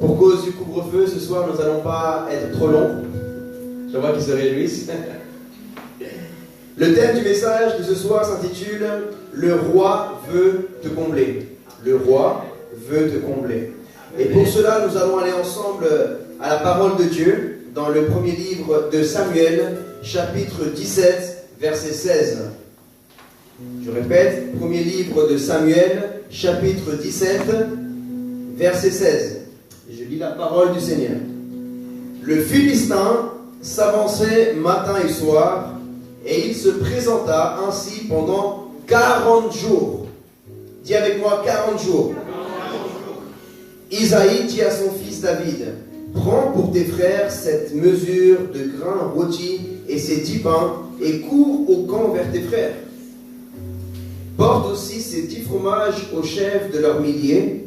Pour cause du couvre-feu, ce soir, nous n'allons pas être trop longs. Je vois qu'ils se réjouissent. Le thème du message de ce soir s'intitule « Le roi veut te combler ». Le roi veut te combler. Et pour cela, nous allons aller ensemble à la parole de Dieu dans le premier livre de Samuel, chapitre 17, verset 16. Je répète, premier livre de Samuel, chapitre 17, verset 16. Je lis la parole du Seigneur. Le Philistin s'avançait matin et soir, et il se présenta ainsi pendant 40 jours. Dis avec moi 40 jours. Isaïe dit à son fils David, prends pour tes frères cette mesure de grains rôtis et ces 10 pains, et cours au camp vers tes frères. Porte aussi ces 10 fromages au chef de leurs milliers.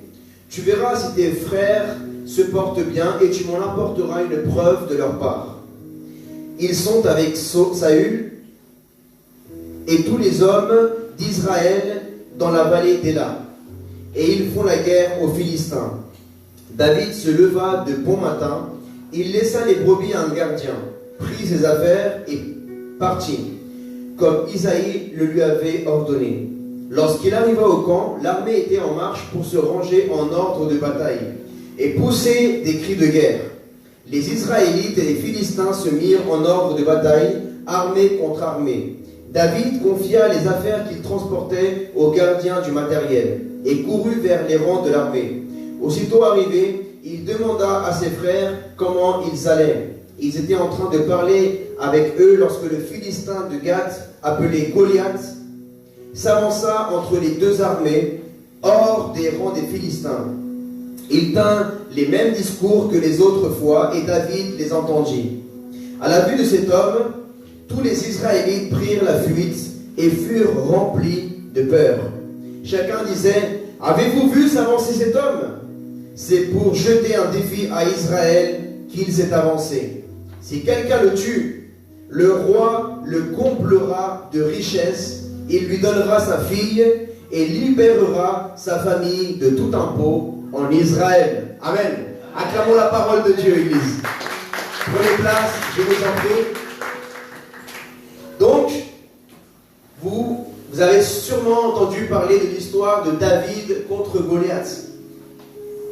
Tu verras si tes frères se portent bien, et tu m'en apporteras une preuve de leur part. Ils sont avec Saül et tous les hommes d'Israël dans la vallée d'Éla, et ils font la guerre aux Philistins. David se leva de bon matin, il laissa les brebis à un gardien, prit ses affaires et partit, comme Isaïe le lui avait ordonné. Lorsqu'il arriva au camp, l'armée était en marche pour se ranger en ordre de bataille, et poussait des cris de guerre. Les Israélites et les Philistins se mirent en ordre de bataille, armée contre armée. David confia les affaires qu'il transportait au gardien du matériel, et courut vers les rangs de l'armée. Aussitôt arrivé, il demanda à ses frères comment ils allaient. Ils étaient en train de parler avec eux lorsque le Philistin de Gath, appelé Goliath, s'avança entre les deux armées, hors des rangs des Philistins. Il tint les mêmes discours que les autres fois, et David les entendit. À la vue de cet homme, tous les Israélites prirent la fuite et furent remplis de peur. Chacun disait, « Avez-vous vu s'avancer cet homme ? C'est pour jeter un défi à Israël qu'il s'est avancé. Si quelqu'un le tue, le roi le comblera de richesses, il lui donnera sa fille et libérera sa famille de tout impôt en Israël. » Amen. Acclamons la parole de Dieu, Église. Prenez place, je vous en prie. Donc, vous avez sûrement entendu parler de l'histoire de David contre Goliath.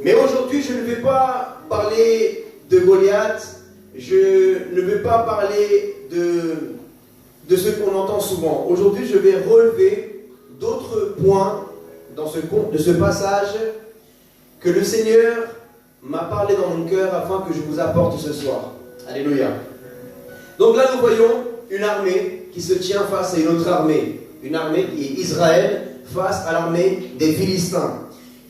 Mais aujourd'hui, je ne vais pas parler de Goliath, je ne vais pas parler de ce qu'on entend souvent. Aujourd'hui, je vais relever d'autres points de ce passage que le Seigneur m'a parlé dans mon cœur afin que je vous apporte ce soir. Alléluia. Donc là, nous voyons une armée qui se tient face à une autre armée. Une armée qui est Israël face à l'armée des Philistins.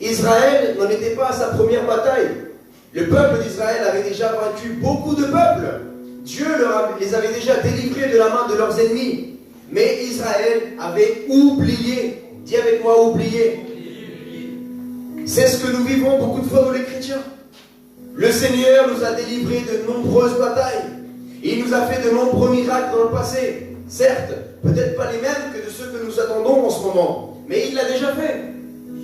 Israël n'en était pas à sa première bataille. Le peuple d'Israël avait déjà vaincu beaucoup de peuples. Dieu les avait déjà délivrés de la main de leurs ennemis. Mais Israël avait oublié. Dis avec moi, oublié. C'est ce que nous vivons beaucoup de fois dans l'Écriture. Le Seigneur nous a délivrés de nombreuses batailles. Il nous a fait de nombreux miracles dans le passé. Certes, peut-être pas les mêmes que de ceux que nous attendons en ce moment. Mais il l'a déjà fait.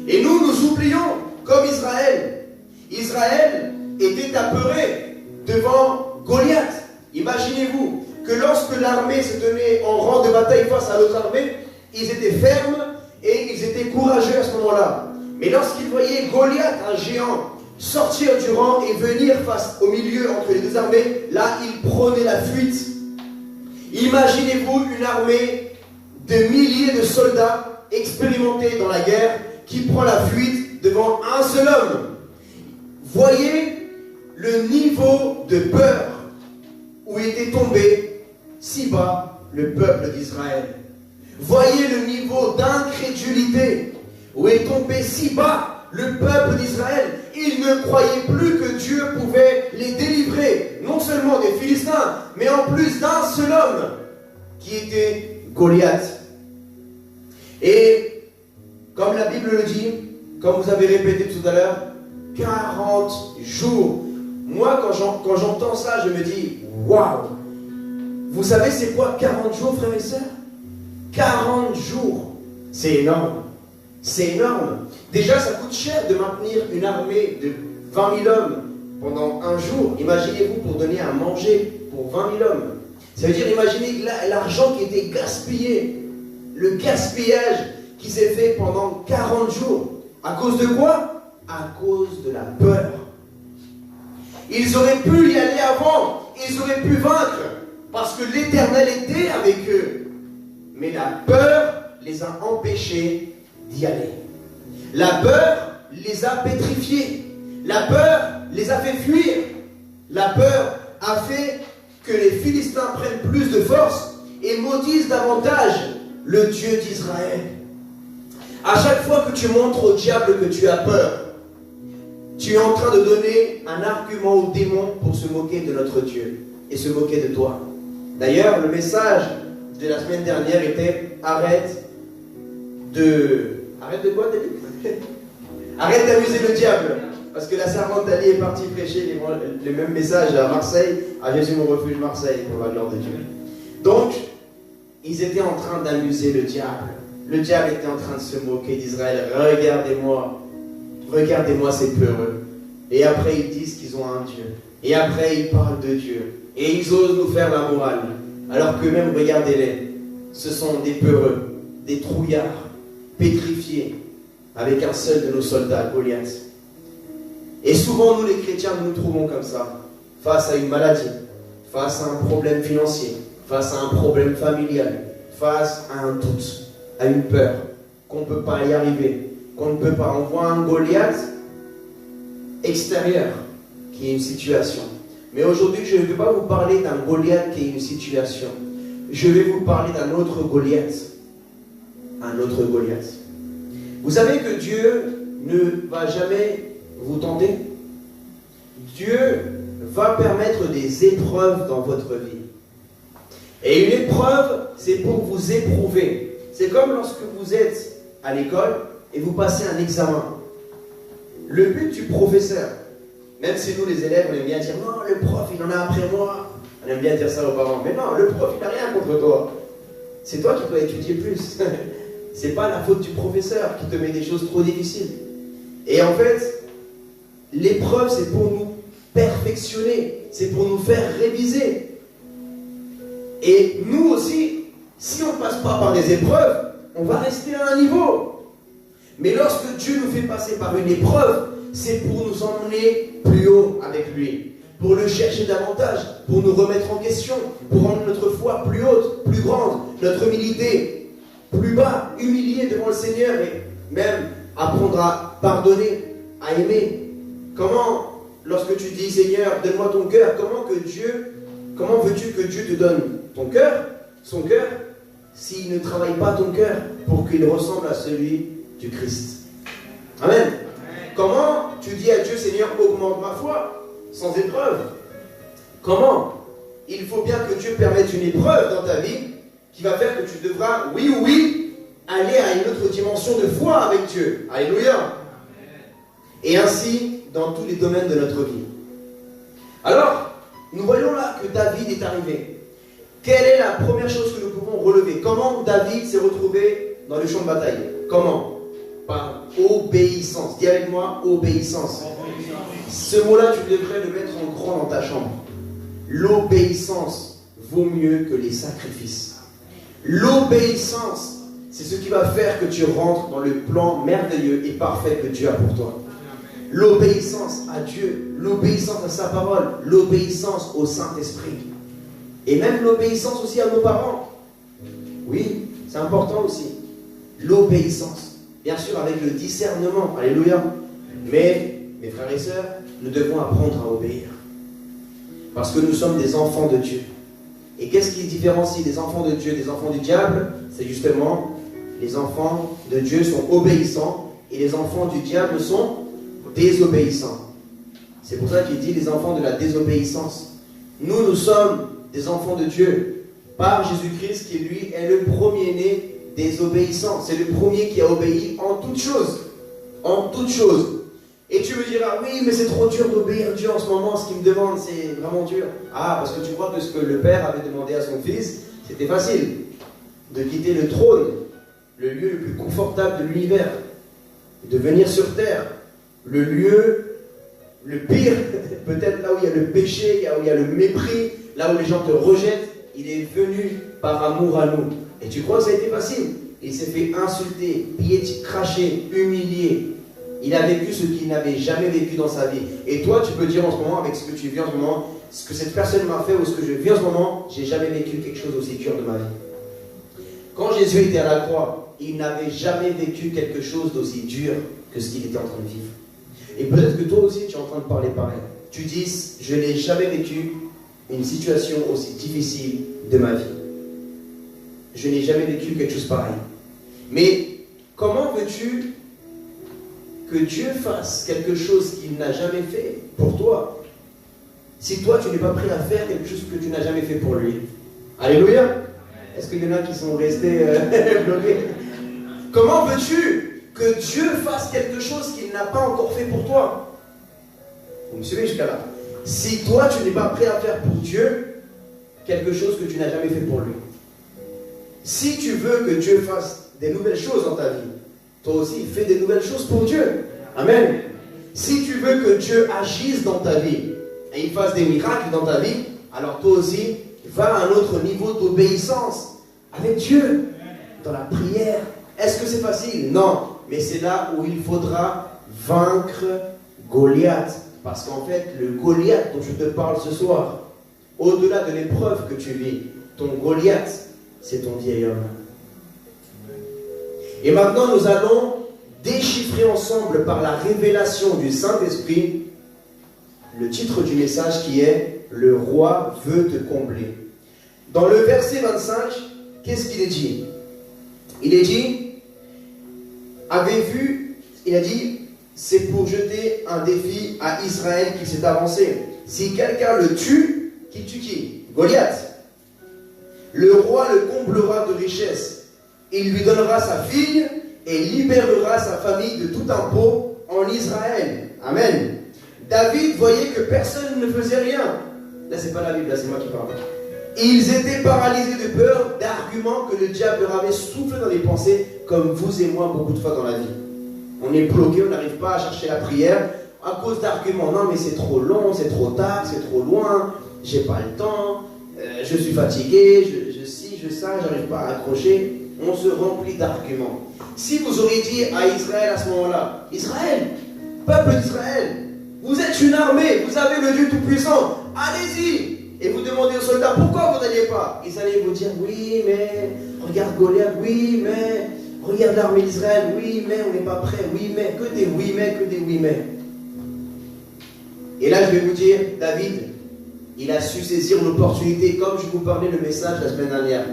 Et nous oublions, comme Israël. Israël était apeuré devant Goliath. Imaginez-vous que lorsque l'armée se tenait en rang de bataille face à l'autre armée, ils étaient fermes et ils étaient courageux à ce moment-là. Mais lorsqu'ils voyaient Goliath, un géant, sortir du rang et venir face au milieu entre les deux armées, là, ils prenaient la fuite. Imaginez-vous une armée de milliers de soldats expérimentés dans la guerre qui prend la fuite devant un seul homme. Voyez le niveau de peur où était tombé si bas le peuple d'Israël. Voyez le niveau d'incrédulité où est tombé si bas le peuple d'Israël. Ils ne croyaient plus que Dieu pouvait les délivrer, non seulement des Philistins, mais en plus d'un seul homme, qui était Goliath. Et, comme la Bible le dit, comme vous avez répété tout à l'heure, 40 jours. Moi, quand j'entends ça, je me dis, waouh! Vous savez c'est quoi 40 jours, frères et sœurs? 40 jours, c'est énorme. C'est énorme. Déjà, ça coûte cher de maintenir une armée de 20 000 hommes pendant un jour. Imaginez-vous pour donner à manger pour 20 000 hommes. Ça veut dire, imaginez l'argent qui était gaspillé, le gaspillage qui s'est fait pendant 40 jours. À cause de quoi? À cause de la peur. Ils auraient pu y aller avant, ils auraient pu vaincre, parce que l'Éternel était avec eux. Mais la peur les a empêchés d'y aller. La peur les a pétrifiés. La peur les a fait fuir. La peur a fait que les Philistins prennent plus de force et maudissent davantage le Dieu d'Israël. À chaque fois que tu montres au diable que tu as peur, tu es en train de donner un argument au démon pour se moquer de notre Dieu et se moquer de toi. D'ailleurs, le message de la semaine dernière était arrête de quoi, David? Arrête d'amuser le diable. Parce que la servante Ali est partie prêcher le même message à Marseille, à Jésus mon refuge Marseille, pour la gloire de Dieu. Donc, ils étaient en train d'amuser le diable. Le diable était en train de se moquer d'Israël. Regardez-moi ces peureux. Et après, ils disent qu'ils ont un Dieu. Et après, ils parlent de Dieu. Et ils osent nous faire la morale. Alors que même, regardez-les, ce sont des peureux, des trouillards, pétrifiés, avec un seul de nos soldats, Goliath. Et souvent, nous les chrétiens, nous nous trouvons comme ça, face à une maladie, face à un problème financier, face à un problème familial, face à un doute, à une peur, qu'on ne peut pas y arriver, qu'on ne peut pas. On voit un Goliath extérieur, qui est une situation. Mais aujourd'hui, je ne vais pas vous parler d'un Goliath qui est une situation. Je vais vous parler d'un autre Goliath. Un autre Goliath. Vous savez que Dieu ne va jamais vous tentez? Dieu va permettre des épreuves dans votre vie. Et une épreuve, c'est pour vous éprouver. C'est comme lorsque vous êtes à l'école et vous passez un examen. Le but du professeur, même si nous les élèves, on aime bien dire « Non, le prof, il en a après moi ». On aime bien dire ça aux parents. Mais non, le prof, il n'a rien contre toi. C'est toi qui dois étudier plus. C'est pas la faute du professeur qui te met des choses trop difficiles. Et en fait, l'épreuve, c'est pour nous perfectionner, c'est pour nous faire réviser. Et nous aussi, si on ne passe pas par des épreuves, on va rester à un niveau. Mais lorsque Dieu nous fait passer par une épreuve, c'est pour nous emmener plus haut avec lui, pour le chercher davantage, pour nous remettre en question, pour rendre notre foi plus haute, plus grande, notre humilité plus bas, humilié devant le Seigneur et même apprendre à pardonner, à aimer. Comment, lorsque tu dis Seigneur, donne-moi ton cœur, comment veux-tu que Dieu te donne ton cœur, son cœur, s'il ne travaille pas ton cœur pour qu'il ressemble à celui du Christ? Amen. Amen. Comment tu dis à Dieu, Seigneur, augmente ma foi sans épreuve? Comment? Il faut bien que Dieu permette une épreuve dans ta vie qui va faire que tu devras, oui ou oui, aller à une autre dimension de foi avec Dieu. Alléluia. Et ainsi, dans tous les domaines de notre vie. Alors, nous voyons là que David est arrivé. Quelle est la première chose que nous pouvons relever? Comment David s'est retrouvé dans le champ de bataille? Comment? Par obéissance. Dis avec moi, obéissance. Ce mot-là, tu devrais le mettre en grand dans ta chambre. L'obéissance vaut mieux que les sacrifices. L'obéissance, c'est ce qui va faire que tu rentres dans le plan merveilleux et parfait que Dieu a pour toi. L'obéissance à Dieu, l'obéissance à sa parole, l'obéissance au Saint-Esprit. Et même l'obéissance aussi à nos parents. Oui, c'est important aussi. L'obéissance. Bien sûr avec le discernement. Alléluia. Mais, mes frères et sœurs, nous devons apprendre à obéir. Parce que nous sommes des enfants de Dieu. Et qu'est-ce qui différencie les enfants de Dieu des enfants du diable? C'est justement, les enfants de Dieu sont obéissants et les enfants du diable sont désobéissants. C'est pour ça qu'il dit les enfants de la désobéissance. Nous sommes des enfants de Dieu par Jésus-Christ qui lui est le premier-né des obéissants. C'est le premier qui a obéi en toutes choses. En toutes choses. Et tu me diras, oui, mais c'est trop dur d'obéir Dieu en ce moment, ce qu'il me demande, c'est vraiment dur. Ah, parce que tu crois que ce que le Père avait demandé à son Fils, c'était facile. De quitter le trône, le lieu le plus confortable de l'univers, de venir sur terre, le lieu le pire, peut-être là où il y a le péché, là où il y a le mépris, là où les gens te rejettent, il est venu par amour à nous. Et tu crois que ça a été facile? Il s'est fait insulter, cracher, humilier. Il a vécu ce qu'il n'avait jamais vécu dans sa vie. Et toi, tu peux dire en ce moment, avec ce que tu vis en ce moment, ce que cette personne m'a fait ou ce que je vis en ce moment, j'ai jamais vécu quelque chose d'aussi dur de ma vie. Quand Jésus était à la croix, il n'avait jamais vécu quelque chose d'aussi dur que ce qu'il était en train de vivre. Et peut-être que toi aussi, tu es en train de parler pareil. Tu dis, je n'ai jamais vécu une situation aussi difficile de ma vie. Je n'ai jamais vécu quelque chose pareil. Mais comment veux-tu que Dieu fasse quelque chose qu'il n'a jamais fait pour toi, si toi tu n'es pas prêt à faire quelque chose que tu n'as jamais fait pour lui? Alléluia. Est-ce qu'il y en a qui sont restés bloqués? Comment veux-tu que Dieu fasse quelque chose qu'il n'a pas encore fait pour toi? Vous me suivez jusqu'à là? Si toi tu n'es pas prêt à faire pour Dieu quelque chose que tu n'as jamais fait pour lui, si tu veux que Dieu fasse des nouvelles choses dans ta vie, toi aussi, fais des nouvelles choses pour Dieu. Amen. Si tu veux que Dieu agisse dans ta vie et il fasse des miracles dans ta vie, alors toi aussi, va à un autre niveau d'obéissance avec Dieu, dans la prière. Est-ce que c'est facile? Non. Mais c'est là où il faudra vaincre Goliath. Parce qu'en fait, le Goliath dont je te parle ce soir, au-delà de l'épreuve que tu vis, ton Goliath, c'est ton vieil homme. Et maintenant, nous allons déchiffrer ensemble par la révélation du Saint-Esprit le titre du message qui est « Le roi veut te combler ». Dans le verset 25, qu'est-ce qu'il est dit? Il est dit, il a dit, c'est pour jeter un défi à Israël qui s'est avancé. Si quelqu'un le tue, qui tue qui? Goliath. Le roi le comblera de richesses. Il lui donnera sa fille et libérera sa famille de tout impôt en Israël. Amen. David voyait que personne ne faisait rien. Là, c'est pas la Bible, là, c'est moi qui parle. Ils étaient paralysés de peur, d'arguments que le diable leur avait soufflé dans les pensées, comme vous et moi beaucoup de fois dans la vie. On est bloqué, on n'arrive pas à chercher la prière à cause d'arguments. Non, mais c'est trop long, c'est trop tard, c'est trop loin, j'ai pas le temps, je suis fatigué, je ça, j'arrive pas à accrocher. On se remplit d'arguments. Si vous auriez dit à Israël à ce moment-là, Israël, peuple d'Israël, vous êtes une armée, vous avez le Dieu Tout-Puissant, allez-y. Et vous demandez aux soldats, pourquoi vous n'alliez pas? Ils allaient vous dire, oui, mais regarde Goliath, oui, mais regarde l'armée d'Israël, oui, mais on n'est pas prêt, oui, mais, que des oui, mais, que des oui, mais. Et là, je vais vous dire, David, il a su saisir l'opportunité, comme je vous parlais le message la semaine dernière.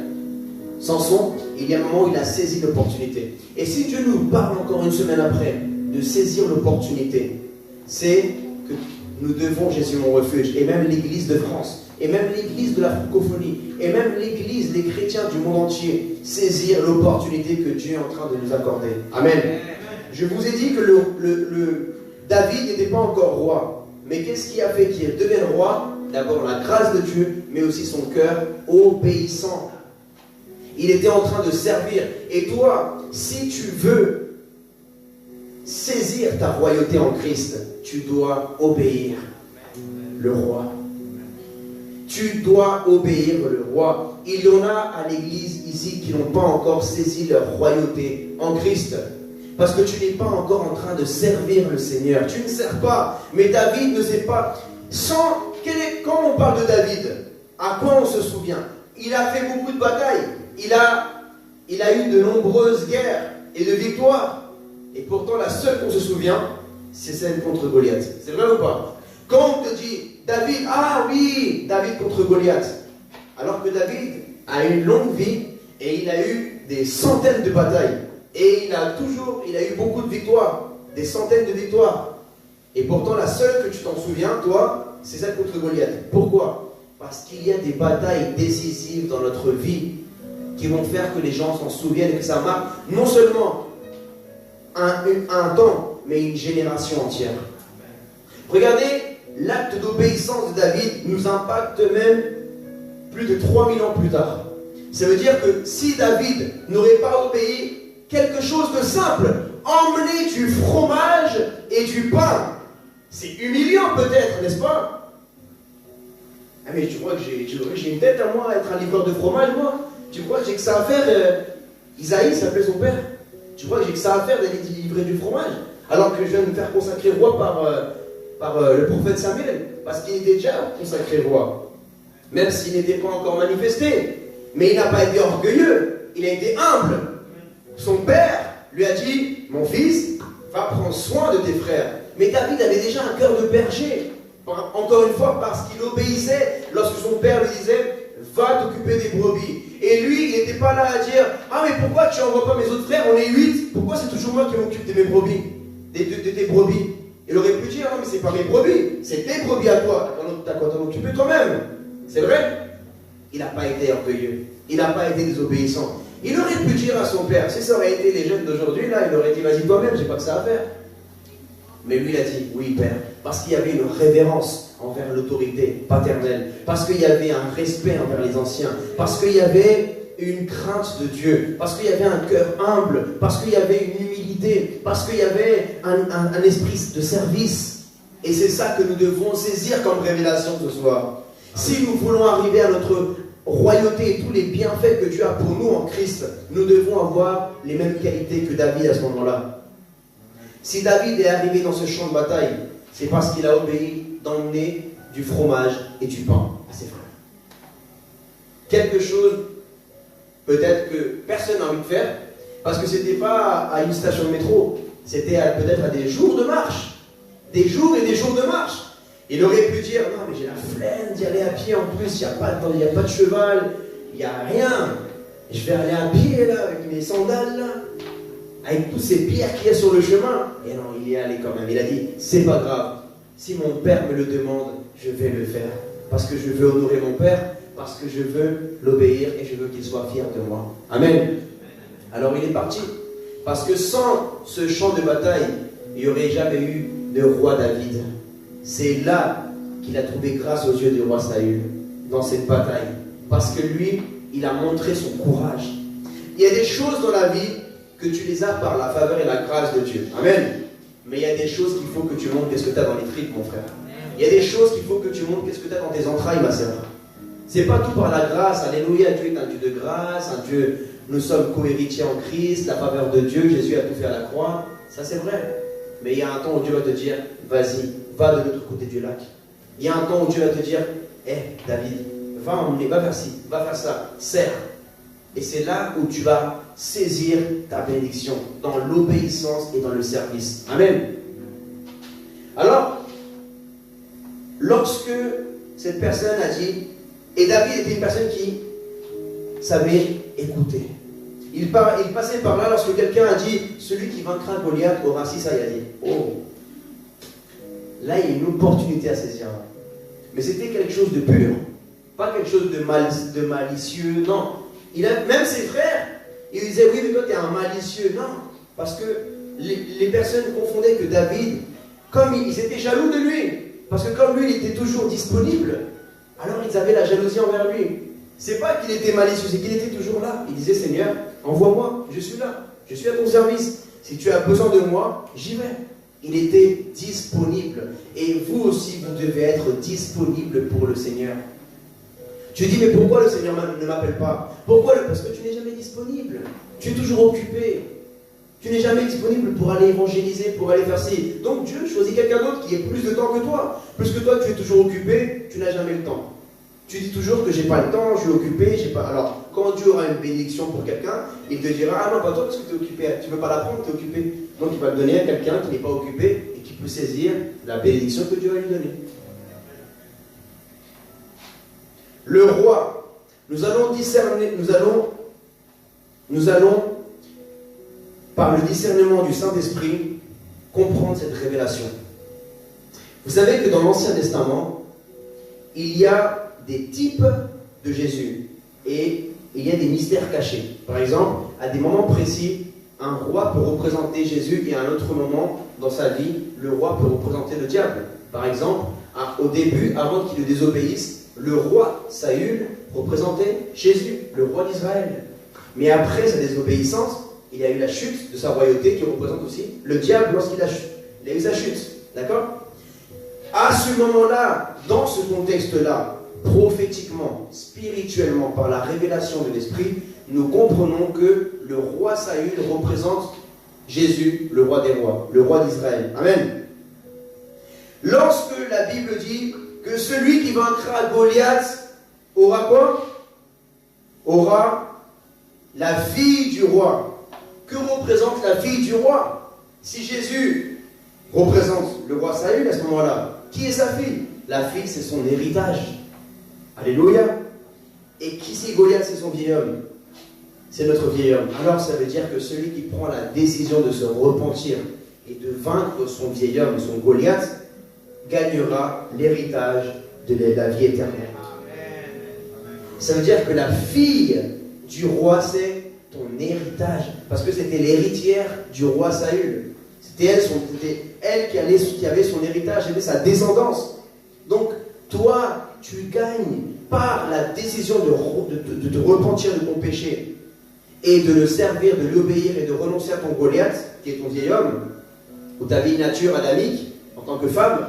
Samson, il y a un moment où il a saisi l'opportunité. Et si Dieu nous parle encore une semaine après de saisir l'opportunité, c'est que nous devons, Jésus mon refuge, et même l'Église de France, et même l'Église de la francophonie, et même l'Église des chrétiens du monde entier, saisir l'opportunité que Dieu est en train de nous accorder. Amen. Je vous ai dit que David n'était pas encore roi. Mais qu'est-ce qui a fait qu'il devienne roi? D'abord la grâce de Dieu, mais aussi son cœur obéissant. Il était en train de servir. Et toi, si tu veux saisir ta royauté en Christ, tu dois obéir le roi. Tu dois obéir le roi. Il y en a à l'église ici qui n'ont pas encore saisi leur royauté en Christ. Parce que tu n'es pas encore en train de servir le Seigneur. Tu ne sers pas. Mais David ne sait pas. Quand on parle de David, à quoi on se souvient? Il a fait beaucoup de batailles. Il a eu de nombreuses guerres et de victoires. Et pourtant, la seule qu'on se souvient, c'est celle contre Goliath. C'est vrai ou pas? Quand on te dit David, ah oui, David contre Goliath. Alors que David a une longue vie et il a eu des centaines de batailles. Et il a eu beaucoup de victoires, des centaines de victoires. Et pourtant, la seule que tu t'en souviens, toi, c'est celle contre Goliath. Pourquoi? Parce qu'il y a des batailles décisives dans notre vie qui vont faire que les gens s'en souviennent et que ça marque non seulement un temps, mais une génération entière. Regardez, l'acte d'obéissance de David nous impacte même plus de 3000 ans plus tard. Ça veut dire que si David n'aurait pas obéi, quelque chose de simple, emmener du fromage et du pain C'est humiliant peut-être, n'est-ce pas? Ah mais tu crois que j'ai une tête à moi, à être un livreur de fromage, moi? Tu crois que j'ai que ça à faire? Isaïe s'appelait son père. Tu crois que j'ai que ça à faire d'aller livrer du fromage? Alors que je viens de me faire consacrer roi par le prophète Samuel, parce qu'il était déjà consacré roi, même s'il n'était pas encore manifesté. Mais il n'a pas été orgueilleux, il a été humble. Son père lui a dit, mon fils, va prendre soin de tes frères. Mais David avait déjà un cœur de berger, encore une fois parce qu'il obéissait lorsque son père lui disait, va t'occuper des brebis. Et lui, il n'était pas là à dire, ah mais pourquoi tu n'envoies pas mes autres frères, on est 8, pourquoi c'est toujours moi qui m'occupe de mes brebis, de tes brebis? Il aurait pu dire, non mais c'est pas mes brebis, c'est tes brebis à toi, t'as quoi t'en occuper toi-même. C'est vrai? Il n'a pas été orgueilleux, il n'a pas été désobéissant. Il aurait pu dire à son père, si ça aurait été les jeunes d'aujourd'hui, là, il aurait dit, vas-y toi-même, j'ai pas que ça à faire. Mais lui, il a dit, oui père, parce qu'il y avait une révérence envers l'autorité paternelle, parce qu'il y avait un respect envers les anciens, parce qu'il y avait une crainte de Dieu, parce qu'il y avait un cœur humble, parce qu'il y avait une humilité, parce qu'il y avait un esprit de service. Et c'est ça que nous devons saisir comme révélation ce soir. Si nous voulons arriver à notre royauté et tous les bienfaits que Dieu a pour nous en Christ, nous devons avoir les mêmes qualités que David à ce moment-là. Si David est arrivé dans ce champ de bataille, c'est parce qu'il a obéi d'emmener du fromage et du pain à ses frères. Quelque chose peut-être que personne n'a envie de faire, parce que ce n'était pas à une station de métro, c'était peut-être à des jours de marche. Des jours et des jours de marche. Il aurait pu dire, non mais j'ai la flemme d'y aller à pied en plus, il n'y a pas de cheval, il n'y a rien. Je vais aller à pied là, avec mes sandales là, avec toutes ces pierres qu'il y a sur le chemin. Et non, il y est allé quand même. Il a dit, c'est pas grave. Si mon père me le demande, je vais le faire. Parce que je veux honorer mon père, parce que je veux l'obéir et je veux qu'il soit fier de moi. Amen. Alors il est parti. Parce que sans ce champ de bataille, il n'y aurait jamais eu de roi David. C'est là qu'il a trouvé grâce aux yeux du roi Saül, dans cette bataille. Parce que lui, il a montré son courage. Il y a des choses dans la vie que tu les as par la faveur et la grâce de Dieu. Amen. Mais il y a des choses qu'il faut que tu montres qu'est-ce que tu as dans les tripes, mon frère. Il y a des choses qu'il faut que tu montres qu'est-ce que tu as dans tes entrailles, ma sœur. C'est pas tout par la grâce. Alléluia, Dieu est un Dieu de grâce, un Dieu, nous sommes co-héritiers en Christ, la faveur de Dieu, Jésus a tout fait à la croix. Ça c'est vrai. Mais il y a un temps où Dieu va te dire, vas-y, va de l'autre côté du lac. Il y a un temps où Dieu va te dire, David, va emmener, va faire ci, va faire ça, sers. Et c'est là où tu vas saisir ta bénédiction, dans l'obéissance et dans le service. Amen. Alors, lorsque cette personne a dit, et David était une personne qui savait écouter. Il passait par là lorsque quelqu'un a dit, celui qui vaincra Goliath aura 6 ça, il a dit, oh, là il y a une opportunité à saisir. Mais c'était quelque chose de pur, pas quelque chose de malicieux, non. Même ses frères, ils disaient, oui mais toi tu es un malicieux, non. Parce que les personnes confondaient que David, comme ils étaient jaloux de lui, parce que comme lui il était toujours disponible, alors ils avaient la jalousie envers lui. C'est pas qu'il était malicieux, c'est qu'il était toujours là. Il disait, Seigneur, envoie-moi, je suis là, je suis à ton service. Si tu as besoin de moi, j'y vais. Il était disponible. Et vous aussi, vous devez être disponible pour le Seigneur. Tu dis, mais pourquoi le Seigneur ne m'appelle pas? Pourquoi? Parce que tu n'es jamais disponible. Tu es toujours occupé. Tu n'es jamais disponible pour aller évangéliser, pour aller faire ci. Donc Dieu choisit quelqu'un d'autre qui ait plus de temps que toi. Plus que toi, tu es toujours occupé, tu n'as jamais le temps. Tu dis toujours que j'ai pas le temps, je suis occupé, j'ai pas. Alors, quand Dieu aura une bénédiction pour quelqu'un, il te dira, ah non, pas toi parce que tu es occupé, tu ne peux pas la prendre, tu es occupé. Donc il va le donner à quelqu'un qui n'est pas occupé et qui peut saisir la bénédiction que Dieu va lui donner. Le roi, nous allons discerner, nous allons, par le discernement du Saint-Esprit, comprendre cette révélation. Vous savez que dans l'Ancien Testament, il y a des types de Jésus et il y a des mystères cachés. Par exemple, à des moments précis, un roi peut représenter Jésus et à un autre moment dans sa vie, le roi peut représenter le diable. Par exemple, au début, avant qu'il ne désobéisse, le roi Saül représentait Jésus, le roi d'Israël. Mais après sa désobéissance, il y a eu la chute de sa royauté qui représente aussi le diable lorsqu'il a eu sa chute. D'accord? À ce moment-là, dans ce contexte-là, prophétiquement, spirituellement, par la révélation de l'Esprit, nous comprenons que le roi Saül représente Jésus, le roi des rois, le roi d'Israël. Amen. Lorsque la Bible dit que celui qui vaincra Goliath aura quoi? Aura la fille du roi. Que représente la fille du roi? Si Jésus représente le roi Saül à ce moment-là, qui est sa fille? La fille, c'est son héritage. Alléluia. Et qui c'est Goliath? C'est son vieil homme. C'est notre vieil homme. Alors ça veut dire que celui qui prend la décision de se repentir et de vaincre son vieil homme, son Goliath, gagnera l'héritage de la vie éternelle. Ça veut dire que la fille du roi, c'est ton héritage. Parce que c'était l'héritière du roi Saül. C'était elle qui avait son héritage, elle avait sa descendance. Donc, toi, tu gagnes par la décision de te repentir de ton péché et de le servir, de l'obéir et de renoncer à ton Goliath, qui est ton vieil homme, ou ta vieille nature adamique, en tant que femme,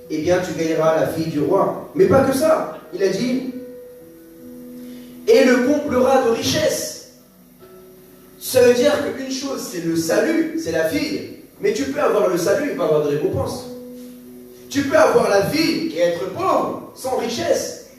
eh bien, tu gagneras la fille du roi. Mais pas que ça. Il a dit, et le comblera de richesse. Ça veut dire qu'une chose, c'est le salut, c'est la fille. Mais tu peux avoir le salut et pas avoir de récompense. Tu peux avoir la vie et être pauvre, sans richesse.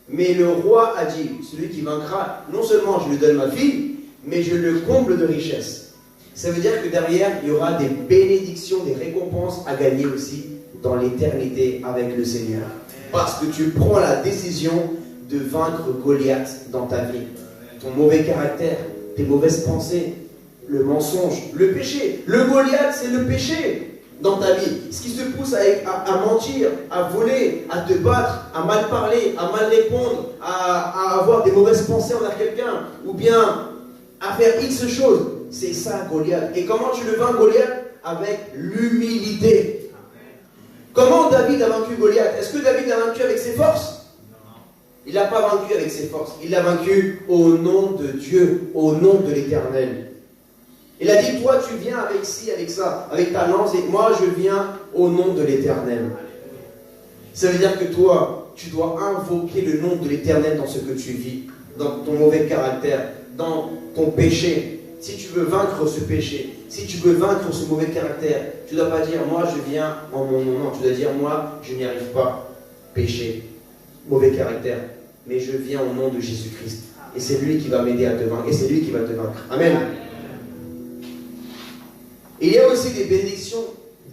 Mais le roi a dit, celui qui vaincra, non seulement je lui donne ma fille, mais je le comble de richesse. Ça veut dire que derrière, il y aura des bénédictions, des récompenses à gagner aussi dans l'éternité avec le Seigneur. Parce que tu prends la décision de vaincre Goliath dans ta vie. Ton mauvais caractère, tes mauvaises pensées, le mensonge, le péché. Le Goliath, c'est le péché dans ta vie. Ce qui se pousse à mentir, à voler, à te battre, à mal parler, à mal répondre, à avoir des mauvaises pensées envers quelqu'un, ou bien à faire X choses. C'est ça, Goliath. Et comment tu le vaincs, Goliath? Avec l'humilité. Comment David a vaincu Goliath? Est-ce que David a vaincu avec ses forces? Il n'a pas vaincu avec ses forces. Il l'a vaincu au nom de Dieu, au nom de l'Éternel. Il a dit, toi tu viens avec ci, avec ça, avec ta lance, et moi je viens au nom de l'Éternel. Ça veut dire que toi, tu dois invoquer le nom de l'Éternel dans ce que tu vis, dans ton mauvais caractère, dans ton péché. Si tu veux vaincre ce péché, si tu veux vaincre ce mauvais caractère, tu ne dois pas dire, moi je viens en mon nom, non, tu dois dire, moi je n'y arrive pas, péché, mauvais caractère, mais je viens au nom de Jésus-Christ. Et c'est lui qui va m'aider à te vaincre, et c'est lui qui va te vaincre. Amen. Il y a aussi des bénédictions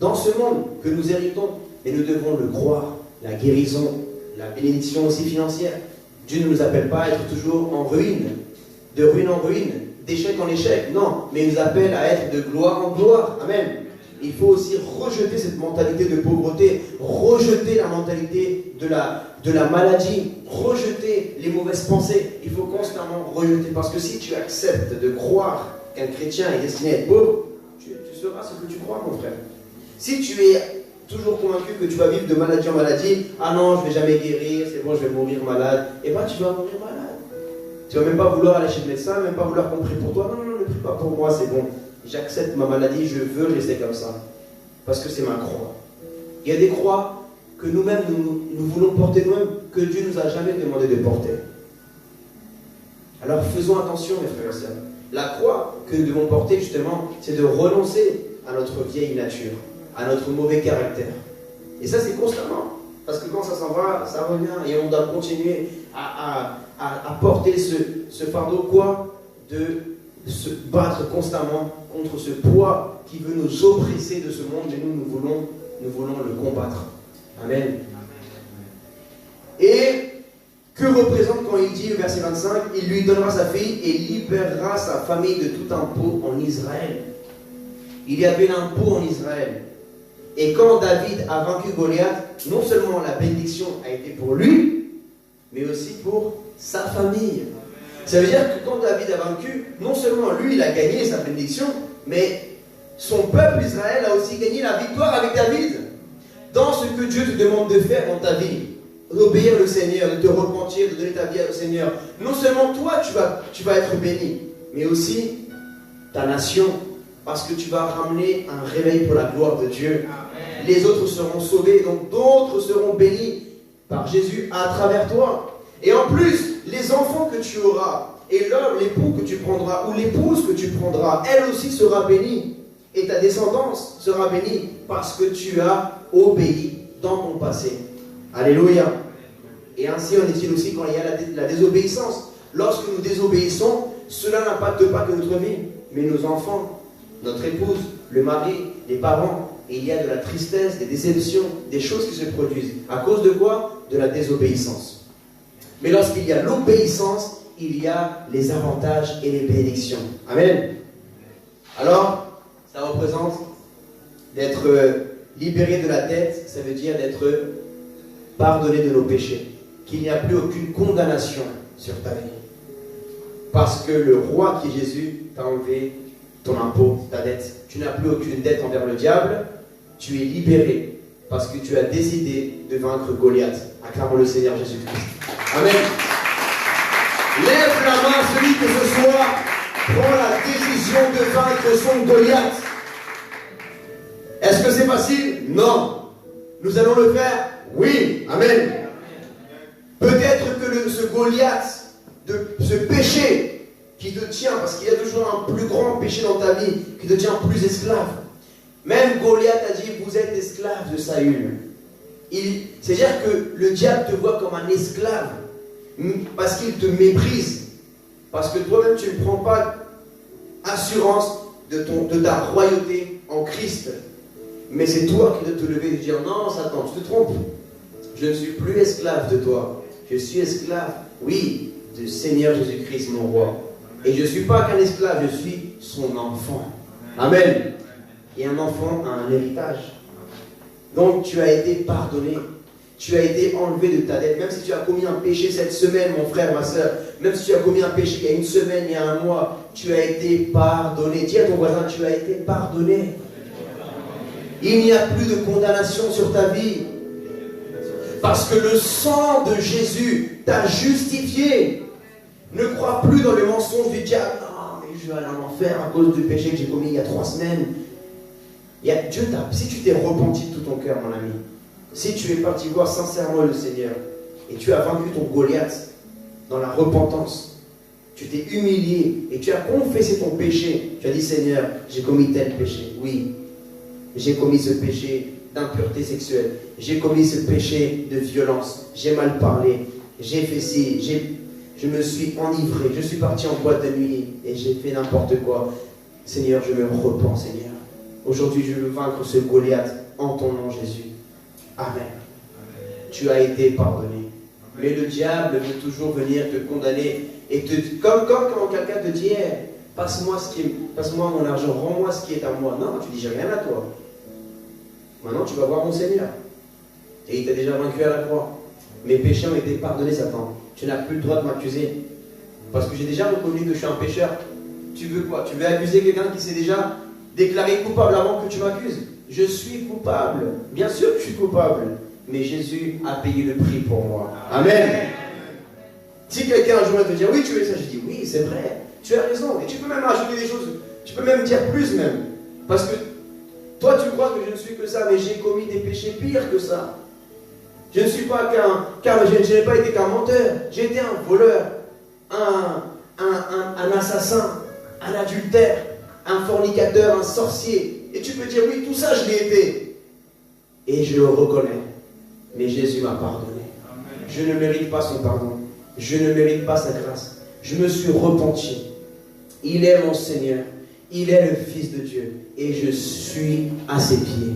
dans ce monde que nous héritons, mais nous devons le croire. La guérison, la bénédiction aussi financière. Dieu ne nous appelle pas à être toujours en ruine, de ruine en ruine, d'échec en échec. Non, mais il nous appelle à être de gloire en gloire. Amen. Il faut aussi rejeter cette mentalité de pauvreté, rejeter la mentalité de la maladie, rejeter les mauvaises pensées. Il faut constamment rejeter, parce que si tu acceptes de croire qu'un chrétien est destiné à être pauvre, tu seras ce que tu crois, mon frère. Si tu es toujours convaincu que tu vas vivre de maladie en maladie, ah non, je ne vais jamais guérir, c'est bon, je vais mourir malade, et bien tu vas mourir malade. Tu ne vas même pas vouloir aller chez le médecin, même pas vouloir qu'on prie pour toi. Non, non, ne prie pas pour moi, c'est bon. J'accepte ma maladie, je veux rester comme ça. Parce que c'est ma croix. Il y a des croix que nous-mêmes, nous voulons porter nous-mêmes, que Dieu ne nous a jamais demandé de porter. Alors faisons attention, mes frères et sœurs. La croix que nous devons porter, justement, c'est de renoncer à notre vieille nature, à notre mauvais caractère. Et ça, c'est constamment. Parce que quand ça s'en va, ça revient. Et on doit continuer à porter ce fardeau, quoi? De se battre constamment contre ce poids qui veut nous oppresser de ce monde. Et nous voulons le combattre. Amen. Et que représente quand il dit, au verset 25, il lui donnera sa fille et libérera sa famille de tout impôt en Israël. Il y avait l'impôt en Israël. Et quand David a vaincu Goliath, non seulement la bénédiction a été pour lui, mais aussi pour sa famille. Ça veut dire que quand David a vaincu, non seulement lui, il a gagné sa bénédiction, mais son peuple Israël a aussi gagné la victoire avec David. Dans ce que Dieu te demande de faire dans ta vie, d'obéir le Seigneur, de te repentir, de donner ta vie au Seigneur, non seulement toi, tu vas être béni, mais aussi ta nation, parce que tu vas ramener un réveil pour la gloire de Dieu. les autres seront sauvés, donc d'autres seront bénis par Jésus à travers toi. Et en plus, les enfants que tu auras, et l'homme, l'époux que tu prendras, ou l'épouse que tu prendras, elle aussi sera bénie. Et ta descendance sera bénie parce que tu as obéi dans ton passé. Alléluia. Et ainsi en est-il aussi quand il y a la désobéissance. Lorsque nous désobéissons, cela n'impacte pas que notre vie, mais nos enfants, notre épouse, le mari, les parents. Et il y a de la tristesse, des déceptions, des choses qui se produisent. À cause de quoi? De la désobéissance. Mais lorsqu'il y a l'obéissance, il y a les avantages et les bénédictions. Amen. Alors, ça représente d'être libéré de la dette, ça veut dire d'être pardonné de nos péchés. Qu'il n'y a plus aucune condamnation sur ta vie. Parce que le roi qui est Jésus t'a enlevé ton impôt, ta dette. Tu n'as plus aucune dette envers le diable. Tu es libéré parce que tu as décidé de vaincre Goliath. Acclamons le Seigneur Jésus-Christ. Amen. Lève la main celui que ce soir prend la décision de vaincre son Goliath. Est-ce que c'est facile? Non. Nous allons le faire? Oui. Amen. Peut-être que ce Goliath, ce péché qui te tient, parce qu'il y a toujours un plus grand péché dans ta vie, qui te tient plus esclave. Même Goliath a dit, vous êtes esclave de Saül. C'est-à-dire que le diable te voit comme un esclave, parce qu'il te méprise. Parce que toi-même, tu ne prends pas assurance de ta royauté en Christ. Mais c'est toi qui dois te lever et dire, non, Satan, tu te trompes. Je ne suis plus esclave de toi. Je suis esclave, oui, du Seigneur Jésus-Christ, mon roi. Et je ne suis pas qu'un esclave, je suis son enfant. Amen. Et un enfant a un héritage. Donc tu as été pardonné. Tu as été enlevé de ta dette. Même si tu as commis un péché cette semaine, mon frère, ma soeur, même si tu as commis un péché il y a une semaine, il y a un mois, tu as été pardonné. Dis à ton voisin, tu as été pardonné. Il n'y a plus de condamnation sur ta vie. Parce que le sang de Jésus t'a justifié. Ne crois plus dans le mensonge du diable. Non, mais je vais aller en enfer à cause du péché que j'ai commis il y a 3 semaines. Dieu t'a. Si tu t'es repenti de tout ton cœur, mon ami, si tu es parti voir sincèrement le Seigneur et tu as vaincu ton Goliath dans la repentance, tu t'es humilié et tu as confessé ton péché, tu as dit Seigneur, j'ai commis tel péché. Oui, j'ai commis ce péché d'impureté sexuelle, j'ai commis ce péché de violence, j'ai mal parlé, j'ai fait ci, je me suis enivré, je suis parti en boîte de nuit et j'ai fait n'importe quoi. Seigneur, je me repens, Seigneur. Aujourd'hui, je veux vaincre ce Goliath en ton nom, Jésus. Amen. Amen. Tu as été pardonné. Mais le diable veut toujours venir te condamner. Et comme quand quelqu'un te dit hey, passe-moi mon argent, rends-moi ce qui est à moi. Non, tu dis j'ai rien à toi. Maintenant, tu vas voir mon Seigneur. Et il t'a déjà vaincu à la croix. Mes péchés ont été pardonnés, Satan. Tu n'as plus le droit de m'accuser. Parce que j'ai déjà reconnu que je suis un pécheur. Tu veux quoi? Tu veux accuser quelqu'un qui s'est déjà déclaré coupable avant que tu m'accuses? Je suis coupable. Bien sûr que je suis coupable. Mais Jésus a payé le prix pour moi. Amen. Si quelqu'un un jour va te dire oui, tu es ça, je dis oui, c'est vrai. Tu as raison. Et tu peux même ajouter des choses. Tu peux même dire plus même. Parce que toi, tu crois que je ne suis que ça, mais j'ai commis des péchés pires que ça. Je ne suis pas je n'ai pas été qu'un menteur. J'ai été un voleur, un assassin, un adultère, un fornicateur, un sorcier. Et tu peux dire, oui, tout ça, je l'ai été. Et je le reconnais. Mais Jésus m'a pardonné. Amen. Je ne mérite pas son pardon. Je ne mérite pas sa grâce. Je me suis repenti. Il est mon Seigneur. Il est le Fils de Dieu. Et je suis à ses pieds.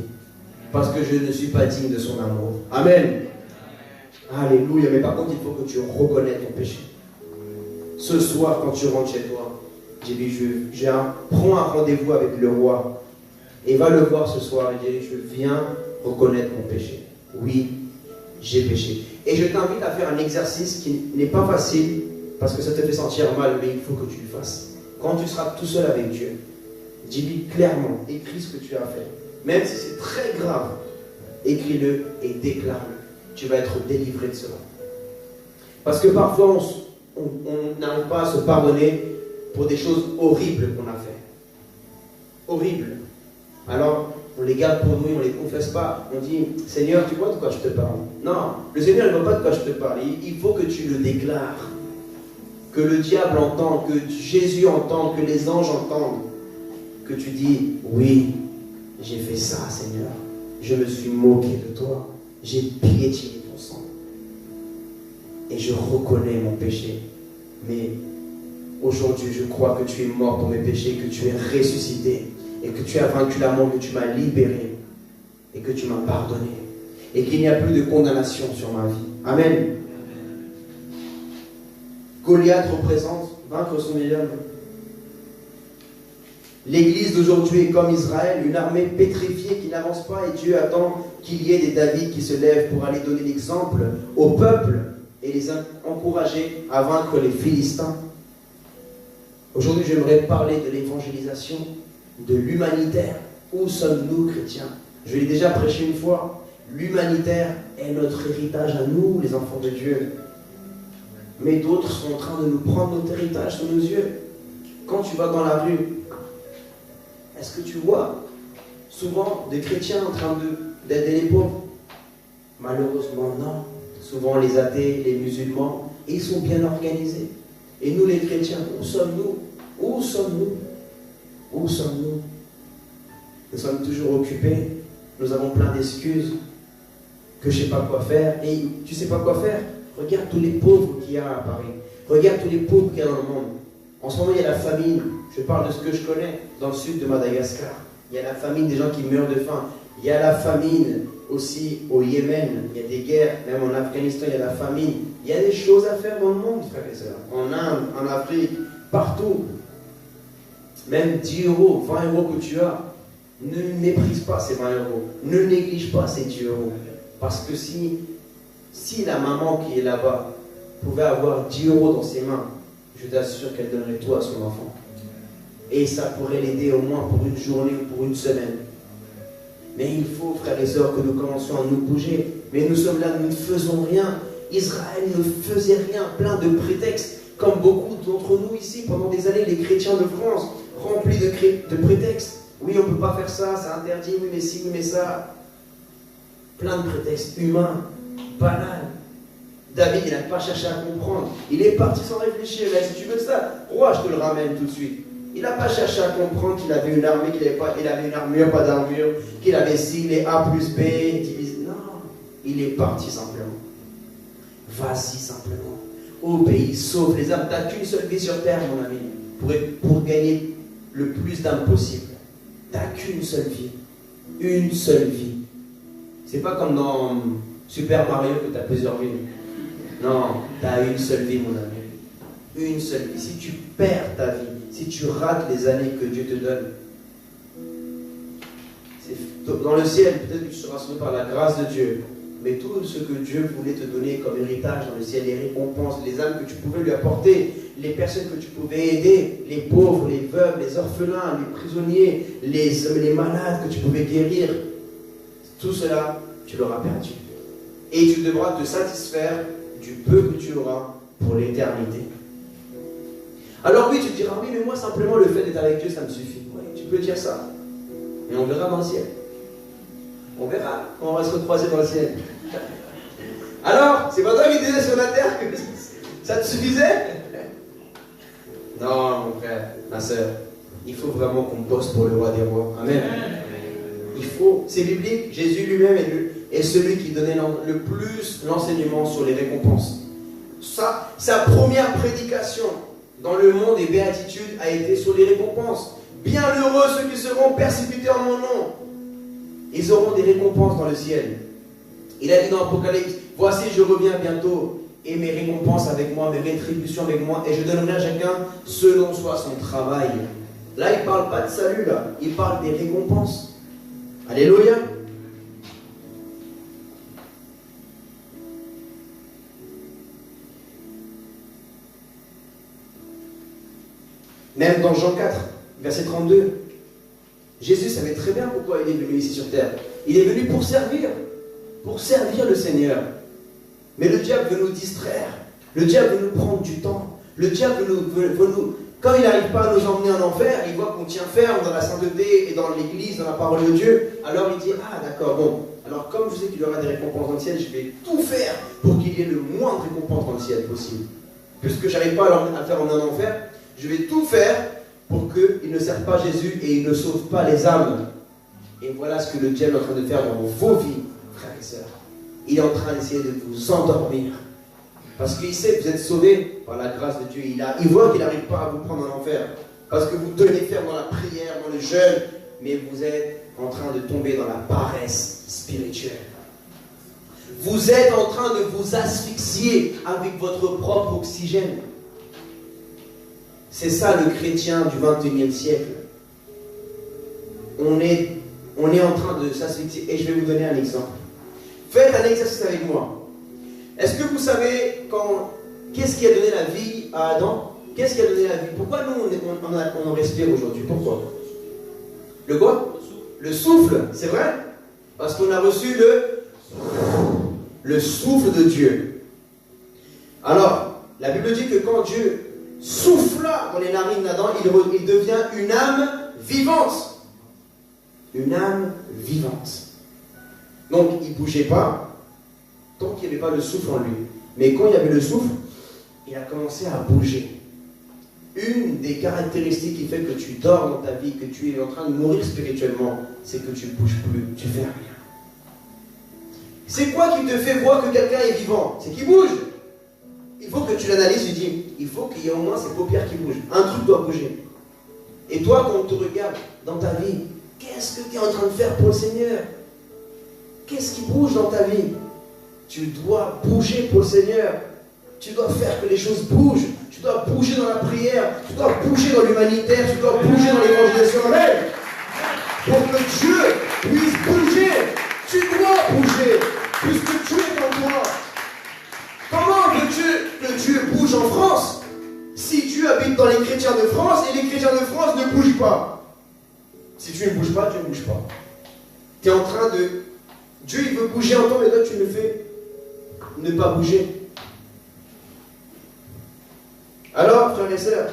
Parce que je ne suis pas digne de son amour. Amen. Alléluia. Mais par contre, il faut que tu reconnaisses ton péché. Ce soir, quand tu rentres chez toi, prends un rendez-vous avec le roi. Et va le voir ce soir et dis, je viens reconnaître mon péché. Oui, j'ai péché. Et je t'invite à faire un exercice qui n'est pas facile, parce que ça te fait sentir mal, mais il faut que tu le fasses. Quand tu seras tout seul avec Dieu, dis-lui clairement, écris ce que tu as fait. Même si c'est très grave, écris-le et déclare-le. Tu vas être délivré de cela. Parce que parfois, on n'arrive pas à se pardonner pour des choses horribles qu'on a fait. Horribles. Alors, On les garde pour nous et on ne les confesse pas. On dit, Seigneur, tu vois de quoi je te parle? Non, le Seigneur ne voit pas de quoi je te parle. Il faut que tu le déclares. Que le diable entende, que Jésus entende, que les anges entendent. Que tu dis, oui, j'ai fait ça, Seigneur. Je me suis moqué de toi. J'ai piétiné ton sang. Et je reconnais mon péché. Mais aujourd'hui, je crois que tu es mort pour mes péchés, que tu es ressuscité. Et que tu as vaincu la mort, que tu m'as libéré. Et que tu m'as pardonné. Et qu'il n'y a plus de condamnation sur ma vie. Amen. Goliath représente vaincre son ennemi. L'église d'aujourd'hui est comme Israël, une armée pétrifiée qui n'avance pas et Dieu attend qu'il y ait des David qui se lèvent pour aller donner l'exemple au peuple et les encourager à vaincre les Philistins. Aujourd'hui, j'aimerais parler de l'évangélisation, de l'humanitaire. Où sommes-nous chrétiens? Je l'ai déjà prêché une fois. L'humanitaire est notre héritage à nous, les enfants de Dieu. Mais d'autres sont en train de nous prendre notre héritage sous nos yeux. Quand tu vas dans la rue, est-ce que tu vois souvent des chrétiens en train d'aider les pauvres? Malheureusement, non. Souvent les athées, les musulmans, ils sont bien organisés. Et nous les chrétiens, où sommes-nous? Où sommes-nous? Où sommes-nous? Nous sommes toujours occupés. Nous avons plein d'excuses. Que je ne sais pas quoi faire. Et tu ne sais pas quoi faire? Regarde tous les pauvres qu'il y a à Paris. Regarde tous les pauvres qu'il y a dans le monde. En ce moment, il y a la famine. Je parle de ce que je connais dans le sud de Madagascar. Il y a la famine, des gens qui meurent de faim. Il y a la famine aussi au Yémen. Il y a des guerres. Même en Afghanistan, il y a la famine. Il y a des choses à faire dans le monde, frères et sœurs. En Inde, en Afrique, partout. Même 10 euros, 20 euros que tu as, ne méprise pas ces 20 euros. Ne néglige pas ces 10 euros. Parce que si la maman qui est là-bas pouvait avoir 10 euros dans ses mains, je t'assure qu'elle donnerait tout à son enfant. Et ça pourrait l'aider au moins pour une journée ou pour une semaine. Mais il faut, frères et sœurs, que nous commencions à nous bouger. Mais nous sommes là, nous ne faisons rien. Israël ne faisait rien, plein de prétextes. Comme beaucoup d'entre nous ici, pendant des années, les chrétiens de France, remplis de prétextes. Oui, on ne peut pas faire ça, c'est interdit, oui, mais si, oui, mais ça. Plein de prétextes humains, banals. David, il n'a pas cherché à comprendre. Il est parti sans réfléchir. Là, si tu veux ça, roi, je te le ramène tout de suite. Il n'a pas cherché à comprendre qu'il avait une armée, qu'il avait une armure, pas d'armure, qu'il avait ci, les A plus B, divisé. Non, il est parti simplement. Vas-y simplement. Obéis, sauve les âmes. Tu n'as qu'une seule vie sur terre, mon ami, pour gagner le plus d'âmes possible. Tu n'as qu'une seule vie. Une seule vie. C'est pas comme dans Super Mario que tu as plusieurs vies. Non, tu as une seule vie, mon ami. Une seule vie. Si tu perds ta vie, si tu rates les années que Dieu te donne, dans le ciel, peut-être que tu seras sauvé par la grâce de Dieu. Mais tout ce que Dieu voulait te donner comme héritage dans le ciel, les récompenses, les âmes que tu pouvais lui apporter, les personnes que tu pouvais aider, les pauvres, les veuves, les orphelins, les prisonniers, les malades que tu pouvais guérir, tout cela, tu l'auras perdu. Et tu devras te satisfaire du peu que tu auras pour l'éternité. Alors oui, tu te diras, oui, mais moi simplement le fait d'être avec Dieu, ça me suffit. Oui, tu peux dire ça. Mais on verra dans le ciel. On verra quand on va se recroiser dans le ciel. Alors, c'est pas toi qui disais sur la terre que ça te suffisait? Non, mon frère, ma soeur, il faut vraiment qu'on bosse pour le roi des rois. Amen. Il faut, c'est biblique, Jésus lui-même est celui qui donnait le plus l'enseignement sur les récompenses. Sa première prédication dans le monde des béatitudes a été sur les récompenses. Bienheureux ceux qui seront persécutés en mon nom. Ils auront des récompenses dans le ciel. Il a dit dans Apocalypse, voici je reviens bientôt et mes récompenses avec moi, mes rétributions avec moi, et je donnerai à chacun selon soit son travail. Là, il ne parle pas de salut, là. Il parle des récompenses. Alléluia. Même dans Jean 4, verset 32, Jésus savait très bien pourquoi il est venu ici sur terre. Il est venu pour servir le Seigneur. Mais le diable veut nous distraire. Le diable veut nous prendre du temps. Le diable veut nous Quand il n'arrive pas à nous emmener en enfer, il voit qu'on tient ferme dans la sainteté et dans l'église, dans la parole de Dieu, alors il dit, ah d'accord, bon, alors comme je sais qu'il y aura des récompenses dans le ciel, je vais tout faire pour qu'il y ait le moins de récompenses dans le ciel possible. Puisque je n'arrive pas à faire en un enfer, je vais tout faire pour qu'il ne serve pas Jésus et il ne sauve pas les âmes. Et voilà ce que le diable est en train de faire dans vos vies, frères et sœurs. Il est en train d'essayer de vous endormir. Parce qu'il sait que vous êtes sauvés par la grâce de Dieu. Il voit qu'il n'arrive pas à vous prendre en enfer. Parce que vous tenez ferme dans la prière, dans le jeûne, mais vous êtes en train de tomber dans la paresse spirituelle. Vous êtes en train de vous asphyxier avec votre propre oxygène. C'est ça le chrétien du 21e siècle. On est en train de s'asphyxier. Et je vais vous donner un exemple. Faites un exercice avec moi. Est-ce que vous savez qu'est-ce qui a donné la vie à Adam? Qu'est-ce qui a donné la vie? Pourquoi nous on respire aujourd'hui? Pourquoi? Le quoi? Le souffle, c'est vrai? Parce qu'on a reçu le souffle de Dieu. Alors, la Bible dit que quand Dieu souffla dans les narines d'Adam, il devient une âme vivante. Une âme vivante. Donc, il ne bougeait pas tant qu'il n'y avait pas le souffle en lui. Mais quand il y avait le souffle, il a commencé à bouger. Une des caractéristiques qui fait que tu dors dans ta vie, que tu es en train de mourir spirituellement, c'est que tu ne bouges plus, tu ne fais rien. C'est quoi qui te fait voir que quelqu'un est vivant? C'est qu'il bouge. Il faut que tu l'analyses, tu dis, il faut qu'il y ait au moins ses paupières qui bougent. Un truc doit bouger. Et toi, quand on te regarde dans ta vie, qu'est-ce que tu es en train de faire pour le Seigneur? Qu'est-ce qui bouge dans ta vie? Tu dois bouger pour le Seigneur. Tu dois faire que les choses bougent. Tu dois bouger dans la prière. Tu dois bouger dans l'humanitaire. Tu dois bouger dans l'évangélisation. Amen. Pour que Dieu puisse bouger. Tu dois bouger. Puisque Dieu est en toi. Comment veux-tu que Dieu bouge en France si Dieu habite dans les chrétiens de France et les chrétiens de France ne bougent pas? Si tu ne bouges pas, tu ne bouges pas. Tu es en train de... Dieu, il veut bouger en toi, mais toi, tu le fais ne pas bouger. Alors, frères et sœurs,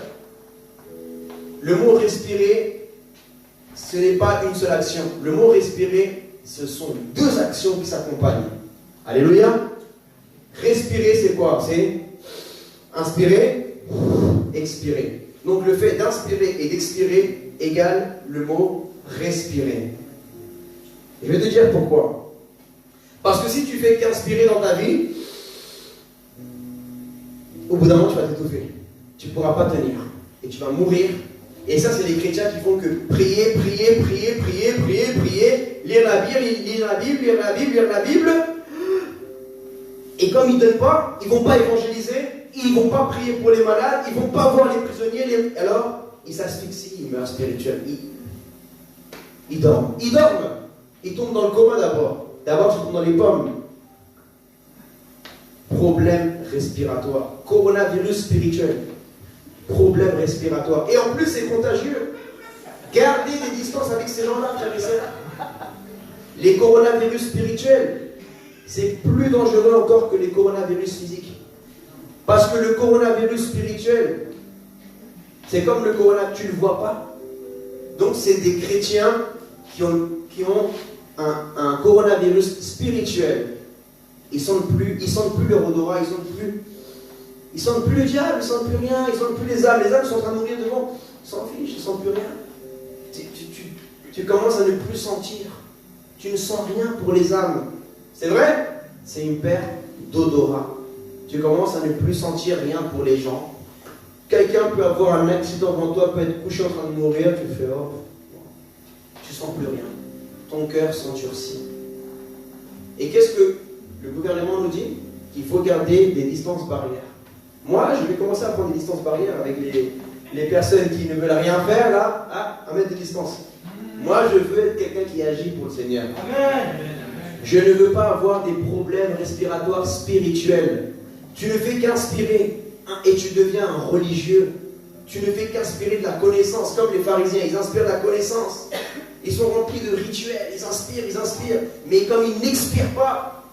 le mot respirer, ce n'est pas une seule action. Le mot respirer, ce sont deux actions qui s'accompagnent. Alléluia. Respirer, c'est quoi? C'est inspirer, expirer. Donc, le fait d'inspirer et d'expirer égale le mot respirer. Je vais te dire pourquoi. Parce que si tu fais qu'inspirer dans ta vie, au bout d'un moment, tu vas t'étouffer. Tu ne pourras pas tenir. Et tu vas mourir. Et ça, c'est les chrétiens qui font que prier, prier, prier, prier, prier, prier, lire la Bible, lire la Bible, lire la Bible, lire la Bible. Et comme ils ne donnent pas, ils ne vont pas évangéliser, ils ne vont pas prier pour les malades, ils ne vont pas voir les prisonniers. Alors, ils s'asphyxient, ils meurent spirituels. Ils dorment. Ils dorment. Ils tombent dans le coma d'abord. D'abord, ils tombent dans les pommes. Problème respiratoire. Coronavirus spirituel. Problème respiratoire. Et en plus, c'est contagieux. Gardez des distances avec ces gens-là, frères et sœurs. Les coronavirus spirituels, c'est plus dangereux encore que les coronavirus physiques. Parce que le coronavirus spirituel, c'est comme le coronavirus, tu ne le vois pas. Donc, c'est des chrétiens qui ont un coronavirus spirituel. Ils sentent plus leur odorat, ils sentent plus le diable, ils sentent plus rien, ils sentent plus les âmes. Les âmes sont en train de mourir devant, ils s'en fichent, ils sentent plus rien. Tu commences à ne plus sentir. Tu ne sens rien pour les âmes. C'est vrai? C'est une perte d'odorat. Tu commences à ne plus sentir rien pour les gens. Quelqu'un peut avoir un accident devant toi, peut être couché en train de mourir, tu fais oh, tu sens plus rien. Ton cœur s'endurcit. Et qu'est-ce que le gouvernement nous dit? Qu'il faut garder des distances barrières. Moi, je vais commencer à prendre des distances barrières avec les personnes qui ne veulent rien faire, là, à 1 mètre de distance. Moi, je veux être quelqu'un qui agit pour le Seigneur. Amen. Je ne veux pas avoir des problèmes respiratoires spirituels. Tu ne fais qu'inspirer et tu deviens un religieux. Tu ne fais qu'inspirer de la connaissance, comme les pharisiens, ils inspirent de la connaissance. Ils sont remplis de rituels, ils inspirent, mais comme ils n'expirent pas,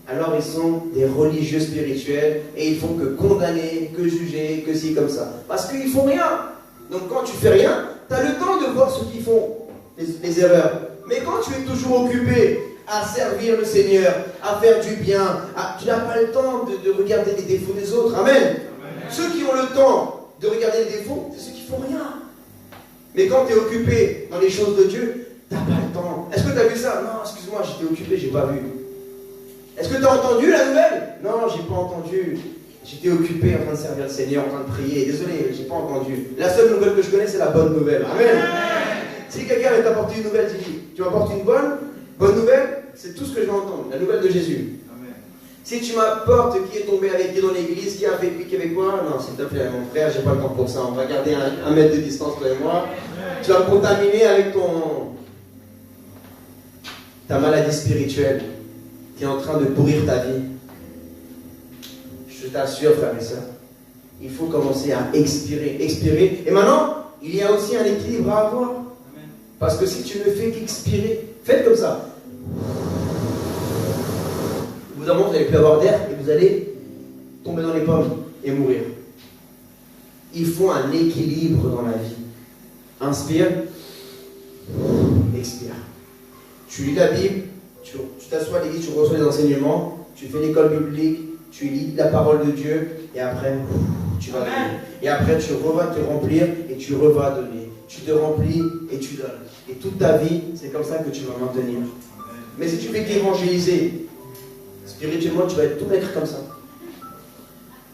alors ils sont des religieux spirituels et ils font que condamner, que juger, que ci, comme ça. Parce qu'ils ne font rien. Donc quand tu fais rien, tu as le temps de voir ceux qui font les erreurs. Mais quand tu es toujours occupé à servir le Seigneur, à faire du bien, tu n'as pas le temps de regarder les défauts des autres. Amen. Amen. Ceux qui ont le temps de regarder les défauts, c'est ceux qui font rien. Mais quand tu es occupé dans les choses de Dieu, tu n'as pas le temps. Est-ce que tu as vu ça? Non, excuse-moi, j'étais occupé, j'ai pas vu. Est-ce que tu as entendu la nouvelle? Non, j'ai pas entendu. J'étais occupé en train de servir le Seigneur, en train de prier. Désolé, j'ai pas entendu. La seule nouvelle que je connais, c'est la bonne nouvelle. Amen. Si quelqu'un veut t'apporter une nouvelle, tu m'apportes une bonne nouvelle, c'est tout ce que je vais entendre. La nouvelle de Jésus. Amen. Si tu m'apportes qui est tombé avec qui dans l'église, qui a fait qui avec quoi, non, s'il te plaît, mon frère, j'ai pas le temps pour ça. On va garder un mètre de distance, toi et moi. Tu vas me contaminer avec ta maladie spirituelle qui est en train de pourrir ta vie. Je t'assure, frères et sœurs, il faut commencer à expirer. Et maintenant, il y a aussi un équilibre à avoir. Parce que si tu ne fais qu'expirer, faites comme ça. Au bout d'un moment, vous n'allez plus avoir d'air et vous allez tomber dans les pommes et mourir. Il faut un équilibre dans la vie. Inspire, expire. Tu lis la Bible, tu t'assois à l'église, tu reçois les enseignements, tu fais l'école biblique, tu lis la parole de Dieu, et après, tu vas donner. Et après, tu revas te remplir, et tu revas donner. Tu te remplis, et tu donnes. Et toute ta vie, c'est comme ça que tu vas maintenir. Mais si tu fais qu'évangéliser, spirituellement, tu vas être tout maigre comme ça.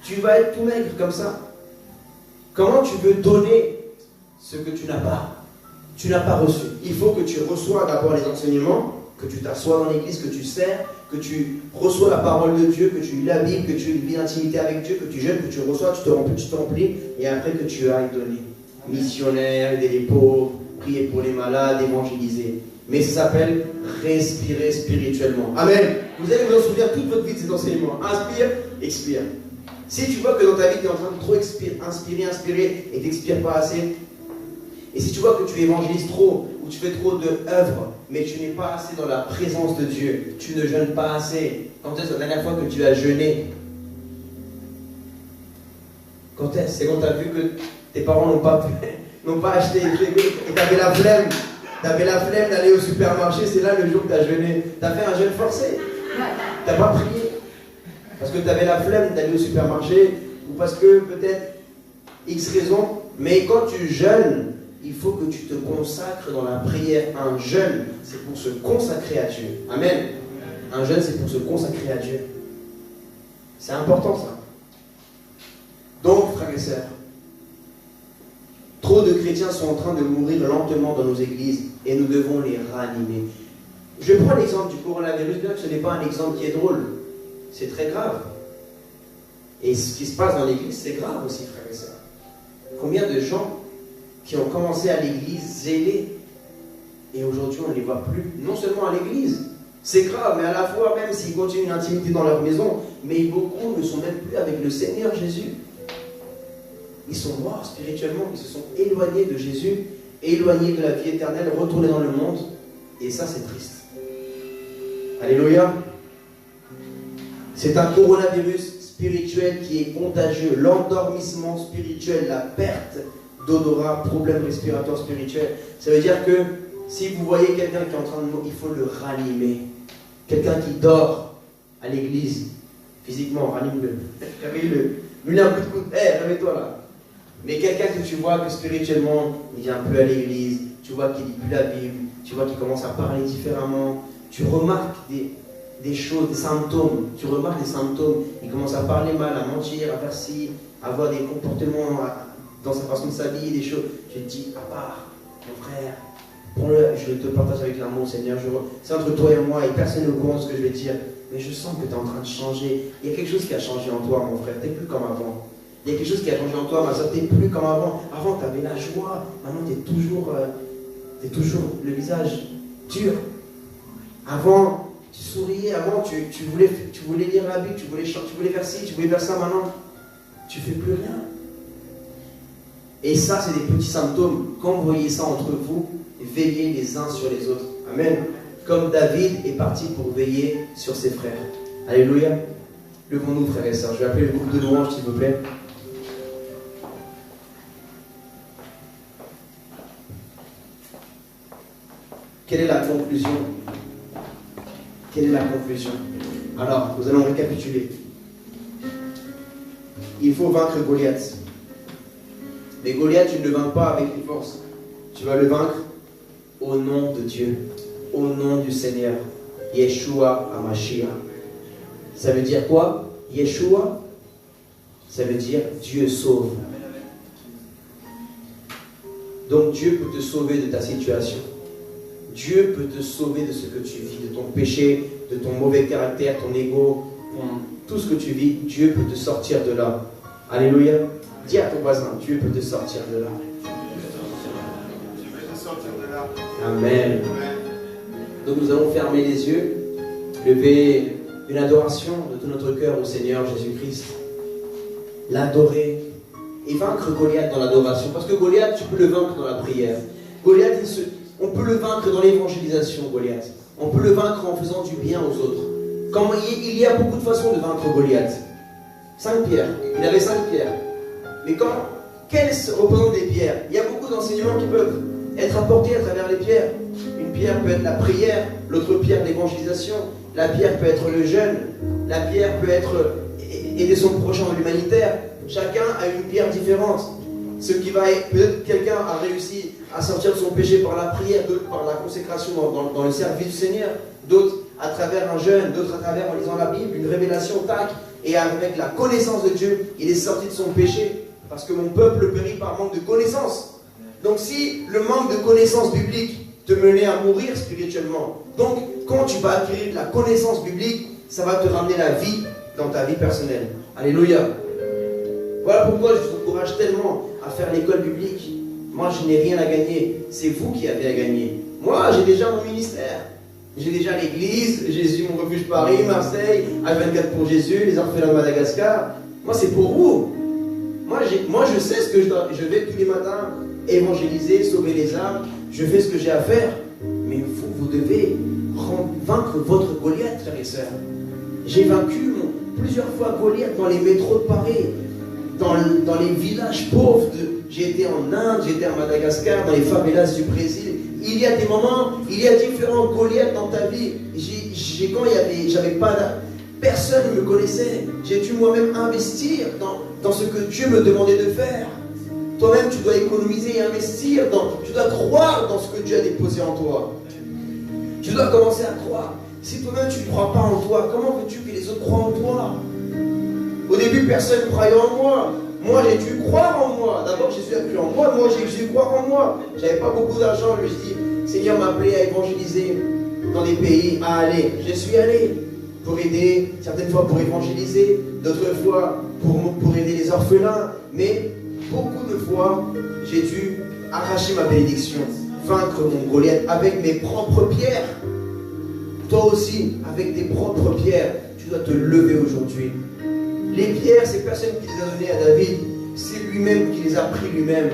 Tu vas être tout maigre comme ça. Comment tu veux donner ce que tu n'as pas? Tu n'as pas reçu. Il faut que tu reçois d'abord les enseignements, que tu t'assois dans l'église, que tu sers, que tu reçois la parole de Dieu, que tu lis la Bible, que tu vis l'intimité avec Dieu, que tu jeûnes, que tu reçois, tu te remplis, et après que tu ailles donner. Missionnaire, aider les pauvres, prier pour les malades, évangéliser. Mais ça s'appelle respirer spirituellement. Amen. Vous allez vous en souvenir toute votre vie de ces enseignements. Inspire, expire. Si tu vois que dans ta vie, tu es en train de trop inspirer et tu n'expires pas assez, et si tu vois que tu évangélises trop, ou tu fais trop d'œuvres, mais tu n'es pas assez dans la présence de Dieu, tu ne jeûnes pas assez. Quand est-ce la dernière fois que tu as jeûné? Quand est-ce? C'est quand tu as vu que tes parents n'ont pas acheté et tu avais la flemme. Tu avais la flemme d'aller au supermarché, c'est là le jour que tu as jeûné. Tu as fait un jeûne forcé. Tu n'as pas prié. Parce que tu avais la flemme d'aller au supermarché, ou parce que peut-être X raison. Mais quand tu jeûnes, il faut que tu te consacres dans la prière. Un jeûne, c'est pour se consacrer à Dieu. Amen. Un jeûne, c'est pour se consacrer à Dieu. C'est important ça. Donc, frères et sœurs, trop de chrétiens sont en train de mourir lentement dans nos églises et nous devons les ranimer. Je prends l'exemple du coronavirus, bien que ce n'est pas un exemple qui est drôle. C'est très grave. Et ce qui se passe dans l'église, c'est grave aussi, frères et sœurs. Combien de gens qui ont commencé à l'église zélés et aujourd'hui on ne les voit plus, non seulement à l'église, c'est grave, mais à la fois même s'ils continuent une intimité dans leur maison, mais beaucoup ne sont même plus avec le Seigneur Jésus. Ils sont morts spirituellement, ils se sont éloignés de Jésus, éloignés de la vie éternelle, retournés dans le monde, et ça c'est triste. Alléluia. C'est un coronavirus spirituel qui est contagieux, l'endormissement spirituel, la perte d'odorat, problème respiratoire spirituel. Ça veut dire que si vous voyez quelqu'un qui est en train de mourir, il faut le ranimer. Quelqu'un qui dort à l'église, physiquement, ranime-le. Réveille-le. Mets-lui un coup de coude. Réveille-toi là. Mais quelqu'un que tu vois que spirituellement, il vient plus à l'église, tu vois qu'il lit plus la Bible, tu vois qu'il commence à parler différemment, tu remarques des choses, des symptômes. Tu remarques des symptômes. Il commence à parler mal, à mentir, à faire ci, à avoir des comportements dans sa façon de s'habiller, des choses. Je te dis, à part, mon frère, prends-le, je te partage avec l'amour, Seigneur. C'est entre toi et moi, et personne ne comprend ce que je vais dire. Mais je sens que tu es en train de changer. Il y a quelque chose qui a changé en toi, mon frère. Tu n'es plus comme avant. Il y a quelque chose qui a changé en toi, ma soeur. Tu n'es plus comme avant. Avant, tu avais la joie. Maintenant, tu es toujours le visage dur. Avant, tu souriais. Avant, tu voulais lire la Bible. Tu voulais faire ci, tu voulais faire ça. Maintenant, tu ne fais plus rien. Et ça, c'est des petits symptômes. Quand vous voyez ça entre vous, veillez les uns sur les autres. Amen. Comme David est parti pour veiller sur ses frères. Alléluia. Levons-nous, frères et sœurs. Je vais appeler le groupe de louanges, s'il vous plaît. quelle est la conclusion? Quelle est la conclusion? Alors, nous allons récapituler. Il faut vaincre Goliath. Mais Goliath, tu ne le vaincres pas avec une force. Tu vas le vaincre au nom de Dieu, au nom du Seigneur. Yeshua HaMashiach. Ça veut dire quoi? Yeshua, ça veut dire Dieu sauve. Donc Dieu peut te sauver de ta situation. Dieu peut te sauver de ce que tu vis, de ton péché, de ton mauvais caractère, ton ego, tout ce que tu vis. Dieu peut te sortir de là. Alléluia. Dis à ton voisin, Dieu peut te sortir de là. Amen. Donc nous allons fermer les yeux, lever une adoration de tout notre cœur au Seigneur Jésus-Christ, l'adorer et vaincre Goliath dans l'adoration. Parce que Goliath, tu peux le vaincre dans la prière. Goliath, on peut le vaincre dans l'évangélisation, Goliath. On peut le vaincre en faisant du bien aux autres. Il y a beaucoup de façons de vaincre Goliath. 5 pierres. Il avait 5 pierres. Mais quelles représentent des pierres? Il y a beaucoup d'enseignements qui peuvent être apportés à travers les pierres. Une pierre peut être la prière, l'autre pierre l'évangélisation, la pierre peut être le jeûne, la pierre peut être aider son prochain dans l'humanitaire. Chacun a une pierre différente. Peut-être quelqu'un a réussi à sortir de son péché par la prière, d'autres par la consécration dans le service du Seigneur, d'autres à travers un jeûne, d'autres à travers en lisant la Bible, une révélation, tac, et avec la connaissance de Dieu, il est sorti de son péché, parce que mon peuple périt par manque de connaissance. Donc si le manque de connaissance biblique te menait à mourir spirituellement, donc quand tu vas acquérir de la connaissance biblique, ça va te ramener la vie dans ta vie personnelle. Alléluia. Voilà pourquoi je vous encourage tellement à faire l'école biblique. Moi, je n'ai rien à gagner. C'est vous qui avez à gagner. Moi, j'ai déjà mon ministère. J'ai déjà l'église, Jésus, mon refuge Paris, Marseille, H24 pour Jésus, les orphelins de Madagascar. Moi, c'est pour vous. Moi, je sais ce que je vais tous les matins évangéliser, sauver les âmes. Je fais ce que j'ai à faire. Mais vous devez vaincre votre Goliath, frères et sœurs. J'ai vaincu plusieurs fois Goliath dans les métros de Paris, dans les villages pauvres. J'ai été en Inde, j'ai été à Madagascar, dans les favelas du Brésil. Il y a des moments, il y a différents Goliaths dans ta vie. J'avais pas personne ne me connaissait. J'ai dû moi-même investir dans ce que Dieu me demandait de faire. Toi-même, tu dois économiser et investir. Tu dois croire dans ce que Dieu a déposé en toi. Tu dois commencer à croire. Si toi-même, tu ne crois pas en toi, comment veux-tu que les autres croient en toi? Au début, personne ne croyait en moi. Moi, j'ai dû croire en moi. D'abord, Jésus a cru en moi. Moi, j'ai dû croire en moi. J'avais pas beaucoup d'argent. Je me suis dit, Seigneur m'a appelé à évangéliser dans des pays, à aller. Je suis allé pour aider, certaines fois pour évangéliser, d'autres fois pour aider les orphelins. Mais beaucoup de fois, j'ai dû arracher ma bénédiction, vaincre mon Goliath avec mes propres pierres. Toi aussi, avec tes propres pierres, tu dois te lever aujourd'hui. Les pierres, c'est personne qui les a données à David, c'est lui-même qui les a pris lui-même.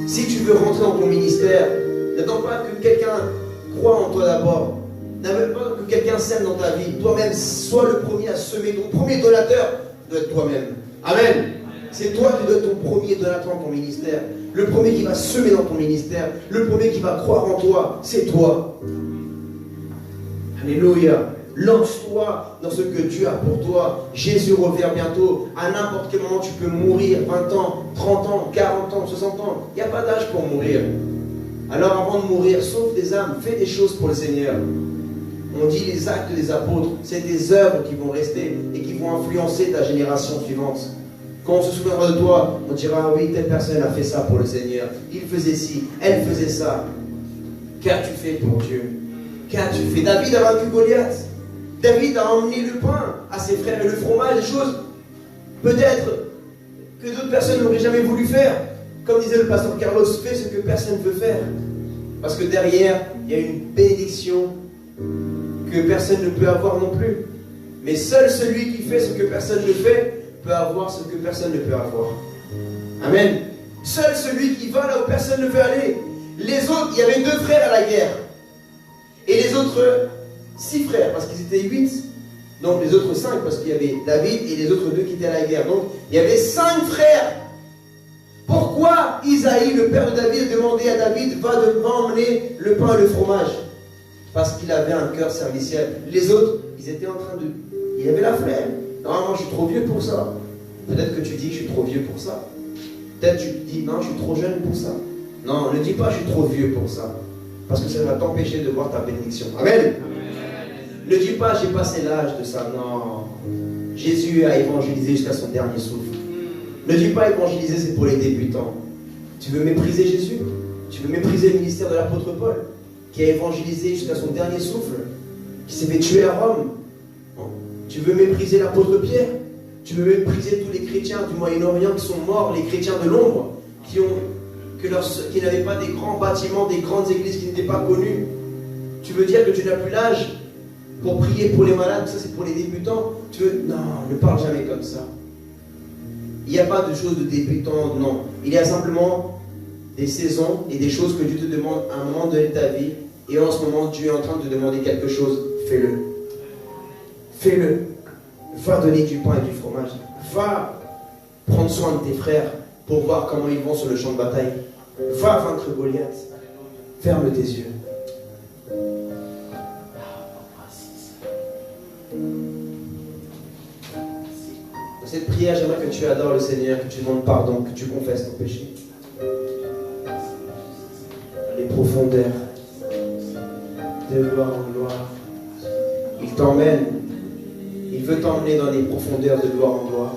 Si tu veux rentrer dans ton ministère, n'attends pas que quelqu'un croie en toi d'abord. N'attends pas que quelqu'un sème dans ta vie. Toi-même, sois le premier à semer. Ton premier donateur doit être toi-même. Amen. C'est toi qui dois être ton premier donateur dans ton ministère. Le premier qui va semer dans ton ministère, le premier qui va croire en toi, c'est toi. Alléluia. Lance-toi dans ce que Dieu a pour toi. Jésus revient bientôt. À n'importe quel moment, tu peux mourir. 20 ans, 30 ans, 40 ans, 60 ans. Il n'y a pas d'âge pour mourir. Alors avant de mourir, sauve des âmes. Fais des choses pour le Seigneur. On dit les actes des apôtres. C'est des œuvres qui vont rester et qui vont influencer ta génération suivante. Quand on se souviendra de toi, on dira, ah oui, telle personne a fait ça pour le Seigneur. Il faisait ci, elle faisait ça. Qu'as-tu fait pour Dieu? Qu'as-tu fait? David a vaincu Goliath. David a emmené le pain à ses frères et le fromage, des choses peut-être que d'autres personnes n'auraient jamais voulu faire. Comme disait le pasteur Carlos, fais ce que personne ne peut faire. Parce que derrière, il y a une bénédiction que personne ne peut avoir non plus. Mais seul celui qui fait ce que personne ne fait peut avoir ce que personne ne peut avoir. Amen. Seul celui qui va là où personne ne veut aller. Les autres, il y avait 2 frères à la guerre. Et les autres 6 frères, parce qu'ils étaient 8. Donc les autres 5, parce qu'il y avait David et les autres 2 qui étaient à la guerre. Donc il y avait 5 frères. Pourquoi Isaïe, le père de David, a demandé à David, va m'emmener le pain et le fromage? Parce qu'il avait un cœur serviciel. Les autres, ils étaient en train de... Il avait la flemme. Non, moi je suis trop vieux pour ça. Peut-être que tu dis, je suis trop vieux pour ça. Peut-être tu dis, non, je suis trop jeune pour ça. Non, ne dis pas, je suis trop vieux pour ça. Parce que ça va t'empêcher de voir ta bénédiction. Amen. Ne dis pas, j'ai passé l'âge de ça. Non. Jésus a évangélisé jusqu'à son dernier souffle. Ne dis pas, évangéliser, c'est pour les débutants. Tu veux mépriser Jésus? Tu veux mépriser le ministère de l'apôtre Paul, qui a évangélisé jusqu'à son dernier souffle, qui s'est fait tuer à Rome? Tu veux mépriser l'apôtre Pierre? Tu veux mépriser tous les chrétiens du Moyen-Orient qui sont morts, les chrétiens de l'ombre, qui n'avaient pas des grands bâtiments, des grandes églises qui n'étaient pas connues? Tu veux dire que tu n'as plus l'âge pour prier pour les malades? Ça, c'est pour les débutants. Tu veux... Non, ne parle jamais comme ça. Il n'y a pas de choses de débutants, non. Il y a simplement des saisons et des choses que Dieu te demande à un moment donné de ta vie. Et en ce moment, Dieu est en train de te demander quelque chose. Fais-le. Fais-le. Va donner du pain et du fromage. Va prendre soin de tes frères pour voir comment ils vont sur le champ de bataille. Va vaincre Goliath. Ferme tes yeux. Dans cette prière, j'aimerais que tu adores le Seigneur, que tu demandes pardon, que tu confesses ton péché. Les profondeurs de gloire en gloire. Il t'emmène. Il veut t'emmener dans les profondeurs de gloire en gloire.